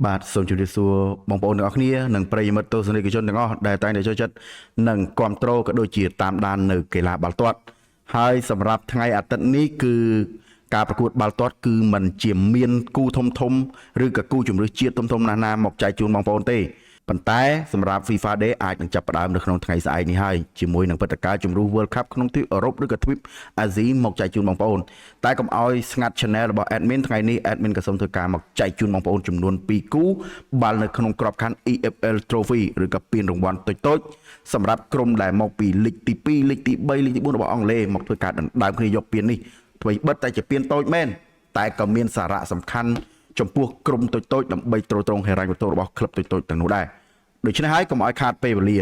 បាទសូមជម្រាបសួរបងប្អូនទាំងអស់គ្នានិងប្រិយមិត្តទស្សនិកជនទាំងអស់ដែលតែងតែចូលចិត្តនិងគាំទ្រក៏ដូចជាតាមដាននៅកីឡាបាល់ទាត់ហើយសម្រាប់ថ្ងៃអាទិត្យនេះគឺការប្រកួតបាល់ទាត់គឺมันជាមានគូធំឬក៏គូជម្រើសជាតិធំណាស់មកចែកជូនបងប្អូនទេប៉ុន្តែសម្រាប់ FIFA Day អាចនឹងចាប់ផ្ដើមនៅក្នុងថ្ងៃស្អែកនេះហើយជាមួយនឹងព្រឹត្តិការណ៍ជម្រុះ World Cup ក្នុងទ្វីបអឺរ៉ុបឬក៏ទ្វីបអាស៊ីមកចែកជូនបងប្អូនតែកុំឲ្យស្ងាត់ Channel របស់ Admin ថ្ងៃនេះ Admin ក៏សូមធ្វើការមកចែកជូនបងប្អូនចំនួន2គូបាល់នៅក្នុងក្របខ័ណ្ឌ EFL Trophy ឬក៏ពានរង្វាន់តូចៗសម្រាប់ក្រុមដែលមកពីលីកទី2លីកទី3លីកទី4របស់អង់គ្លេសមកធ្វើការដណ្ដើមគ្នាយកពាននេះអ្វីបិទតែជាពានតូចមែនតែក៏មានសារៈសំខាន់ចំពោះក្រុមតូចៗដើម្បីទ្រទ្រង់ហិរញ្ញវត្ថុរបស់ក្លឹបតូចៗទាំងនោះដែរដូច្នេះហើយកុំឲ្យខាតពេលវេលា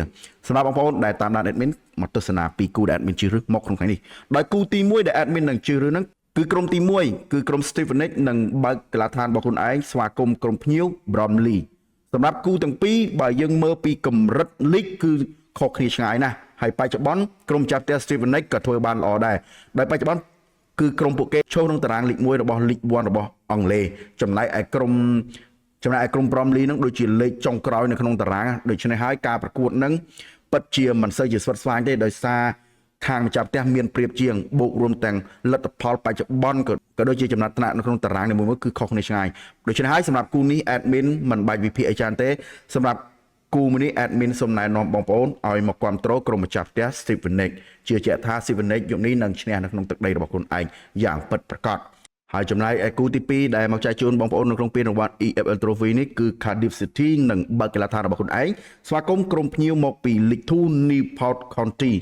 សម្រាប់បងប្អូនដែលតាមដាន Admin មកទស្សនាពីគូដែល Admin ជ្រើសរើសមកក្នុងថ្ងៃនេះដោយគូទី1ដែល Admin នឹងជ្រើសរើសហ្នឹងគឺក្រុមទី1គឺក្រុម Stevenage នឹងបើកកីឡាដ្ឋានរបស់ខ្លួនឯងស្វាគមន៍ក្រុមភ្ញៀវ Bromley សម្រាប់គូទាំងពីរបើយើងមើលពីកម្រិតលីកគឺខុសគ្នាឆ្ងាយណាស់ហើយបច្ចុប្បន្នក្រុមចាប់ផ្ទះ Stevenage ក៏ធ្វើបានល្អដែរដោយបច្ចុប្បន្នគឺក្រុមពួកគេឈរក្នុងតារាងលីក1របស់លីក1របស់អង់គ្លេសចំណែកឯក្រុម Bromley នឹងដូចជាលេខចុងក្រោយនៅក្នុងតារាងដូច្នេះហើយការប្រកួតនឹងពិតជាមិនសូវជាស្វិតស្វាញទេដោយសារខាងម្ចាស់ផ្ទះមានប្រៀបជាងបូករួមទាំងលទ្ធផលបច្ចុប្បន្នក៏ដូចជាចំណាត់ថ្នាក់នៅក្នុងតារាងនីមួយៗគឺខុសគ្នាឆ្ងាយដូច្នេះហើយសម្រាប់គូនេះ Admin មិនបាច់វិភាគអីច្រើនទេសម្រាប់គូនេះ Admin សូមណែនាំបងប្អូនឲ្យមកគាំទ្រក្រុមម្ចាស់ផ្ទះ Stevenage ជឿជាក់ថា Stevenage យប់នេះនឹងឈ្នះនៅក្នុងទឹកដីរបស់ខ្លួនឯងយ៉ាងពិតប្រាកដហើយចំណែកឯគូទី2ដែលមកចែកជូនបងប្អូននៅក្នុងពានរង្វាន់ EFL Trophy នេះគឺ Cardiff City នឹងបើកកីឡាដ្ឋានរបស់ខ្លួនឯងស្វាគមន៍ក្រុមភ្ញៀវមកពី League 2 Newport County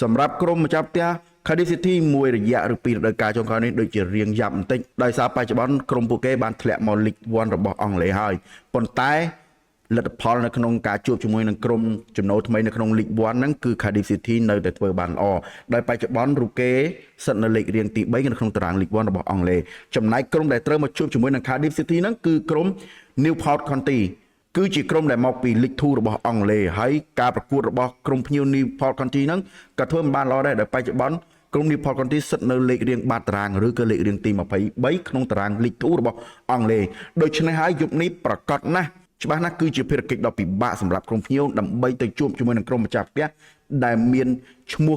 សម្រាប់ក្រុមម្ចាស់ផ្ទះ Cardiff City មួយរយៈឬពីររដូវកាលចុងក្រោយនេះដូចជារៀងយ៉ាប់បន្តិចដោយសារបច្ចុប្បន្នក្រុមពួកគេបានធ្លាក់មក League 1របស់អង់គ្លេសហើយប៉ុន្តែលទ្ធផលនៅក្នុងការជួបជាមួយនឹងក្រុមចំណូលថ្មីនៅក្នុង League 1ហ្នឹងគឺ Cardiff City នៅតែធ្វើបានល្អដោយបច្ចុប្បន្នរូគេស្ថិតនៅលេខរៀងទី3នៅក្នុងតារាង League 1របស់អង់គ្លេសចំណែកក្រុមដែលត្រូវមកជួបជាមួយនឹង Cardiff City ហ្នឹងគឺក្រុម Newport County គឺជាក្រុមដែលមកពី League 2របស់អង់គ្លេសហើយការប្រកួតរបស់ក្រុមភ្ញៀវ Newport County ហ្នឹងក៏ធ្វើបានល្អដែរដោយបច្ចុប្បន្នក្រុម Newport County ស្ថិតនៅលេខរៀងបាតតារាងឬក៏លេខរៀងទី23ក្នុងតារាង League 2របស់អង់គ្លេសដូច្នេះហើយយប់នេះប្រកាសណាស់ច្បាស់ណាស់គឺជាភារកិច្ចដ៏ពិបាកសម្រាប់ក្រុមភ្ញៀវដើម្បីទៅជួបជាមួយនឹងក្រុមម្ចាស់ផ្ទះដែលមានឈ្មោះ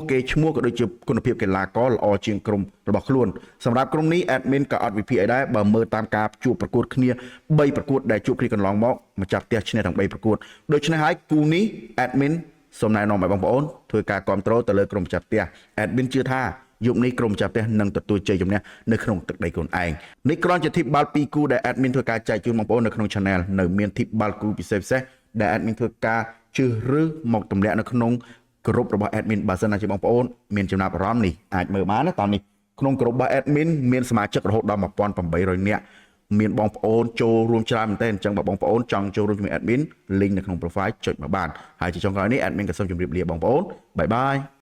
ក៏ដូចជាគុណភាពកីឡាករល្អជាងក្រុមរបស់ខ្លួនសម្រាប់ក្រុមនេះ Admin ក៏អត់វិភាគអីដែរបើមើលតាមការជួបប្រកួតគ្នា3ប្រកួតដែលជួបគ្នាកន្លងមកម្ចាស់ផ្ទះឈ្នះទាំង3ប្រកួតដូច្នេះហើយគូនេះ Admin សូមណែនាំឲ្យបងប្អូនធ្វើការគាំទ្រទៅលើក្រុមម្ចាស់ផ្ទះ Admin ជឿថាយប់នេះក្រុមម្ចាស់ផ្ទះនឹងទទួលជ័យជំនះនៅក្នុងទឹកដីខ្លួនឯងនេះគ្រាន់ជាធីបបាល់2គូដែល Admin ធ្វើការចែកជូនបងប្អូននៅក្នុង Channel នៅមានធីបបាល់គូពិសេសដែល Admin ធ្វើការជ្រើសរើសមកទម្លាក់នៅក្នុងក្រុមរបស់ Admin បើសិនណាជាបងប្អូនមានចំណាប់អារម្មណ៍នេះអាចមើលបានណាតោះនេះក្នុងក្រុមរបស់ Admin មានសមាជិករហូតដល់ 1800 នាក់មានបងប្អូនចូលរួមច្រើនមែនទែនអញ្ចឹងបើបងប្អូនចង់ចូលរួមជាមួយ Admin link នៅក្នុង profile ចុចមកបានហើយជាចុងក្រោយនេះ Admin ក៏សូមជម្រាបលាបងប្អូនបាយបាយ